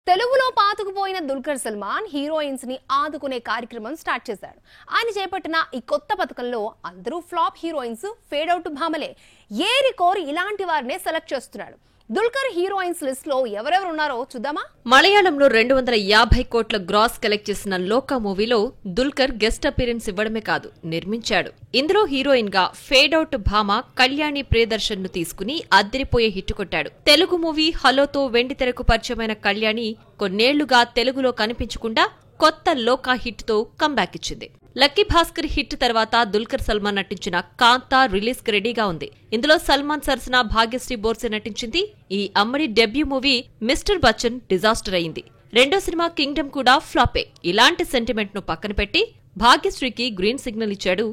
తెలుగులో పాతుకుపోయిన దుల్కర్ సల్మాన్ హీరోయిన్స్ ని ఆదుకునే కార్యక్రమం స్టార్ట్ చేశాడు. ఆయన చేపట్టిన ఈ కొత్త పథకంలో అందరూ ఫ్లాప్ హీరోయిన్స్, ఫేడ్ అవుట్ భామలే. ఏరి కోరి ఇలాంటి వారినే సెలెక్ట్ చేస్తున్నాడు. దుల్కర్ హీరోయిన్స్ లిస్ట్ లో ఎవరెవరు ఉన్నారో చూద్దామా? మలయాళంలో 250 కోట్ల గ్రాస్ కలెక్ట్ చేసిన లోకా మూవీలో దుల్కర్ గెస్ట్ అపీరెన్స్ ఇవ్వడమే కాదు, నిర్మించాడు. ఇందులో హీరోయిన్ గా ఫేడ్ అవుట్ భామ కళ్యాణి ప్రియదర్శన్ ను తీసుకుని అద్దరిపోయే హిట్ కొట్టాడు. తెలుగు మూవీ హలోతో వెండితెరకు పరిచయమైన కళ్యాణి కొన్నేళ్లుగా తెలుగులో కనిపించకుండా కొత్త లోకా హిట్ తో కంబ్యాక్ ఇచ్చింది. లక్కీ భాస్కర్ హిట్ తర్వాత దుల్కర్ సల్మాన్ నటించిన కాంతా రిలీజ్ కి రెడీగా ఉంది. ఇందులో సల్మాన్ సరసన భాగ్యశ్రీ బోర్సే నటించింది. ఈ అమ్మడి debut movie mister Bachchan disaster అయింది. రెండో సినిమా కింగ్డమ్ కూడా ఫ్లాపే. ఇలాంటి సెంటిమెంట్ ను పక్కన పెట్టి భాగ్యశ్రీకి గ్రీన్ సిగ్నల్ ఇచ్చాడు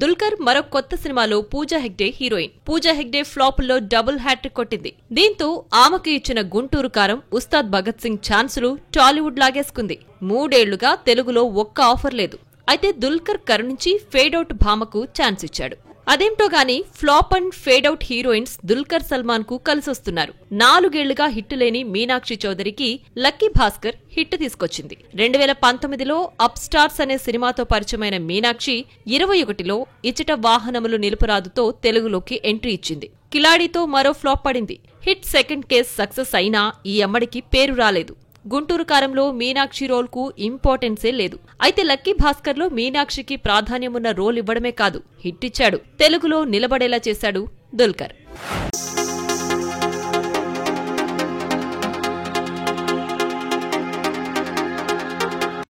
దుల్కర్ మరో కొత్త సినిమాలో Pooja Hegde heroine. Pooja Hegde ఫ్లాపుల్లో double hat trick కొట్టింది. దీంతో ఆమెకు ఇచ్చిన గుంటూరు కారం, ఉస్తాద్ భగత్ సింగ్ ఛాన్సులు టాలీవుడ్ లాగేసుకుంది. 3 ఏళ్లుగా తెలుగులో ఒక్క ఆఫర్ లేదు. అయితే దుల్కర్ కరుణించి ఫేడ్ అవుట్ భామకు ఛాన్స్ ఇచ్చాడు. అదేంటో గాని flop and fade out heroines Dulquer Salman కు కలిసొస్తున్నారు. 4 ఏళ్లుగా హిట్ లేని మీనాక్షి చౌదరికి లక్కీ భాస్కర్ హిట్ తీసుకొచ్చింది. 2019లో అప్ స్టార్స్ అనే సినిమాతో పరిచయమైన మీనాక్షి 21లో ఇచ్చట వాహనములు నిలుపురాదుతో తెలుగులోకి ఎంట్రీ ఇచ్చింది. కిలాడితో మరో ఫ్లాప్ పడింది. హిట్ సెకండ్ కేస్ సక్సెస్ అయినా ఈ అమ్మడికి పేరు రాలేదు. గుంటూరు కారంలో మీనాక్షి రోల్ కు ఇంపార్టెన్సే లేదు. అయితే లక్కీ భాస్కర్ లో మీనాక్షికి ప్రాధాన్యమున్న రోల్ ఇవ్వడమే కాదు, హిట్ ఇచ్చాడు. తెలుగులో నిలబడేలా చేశాడు దుల్కర్.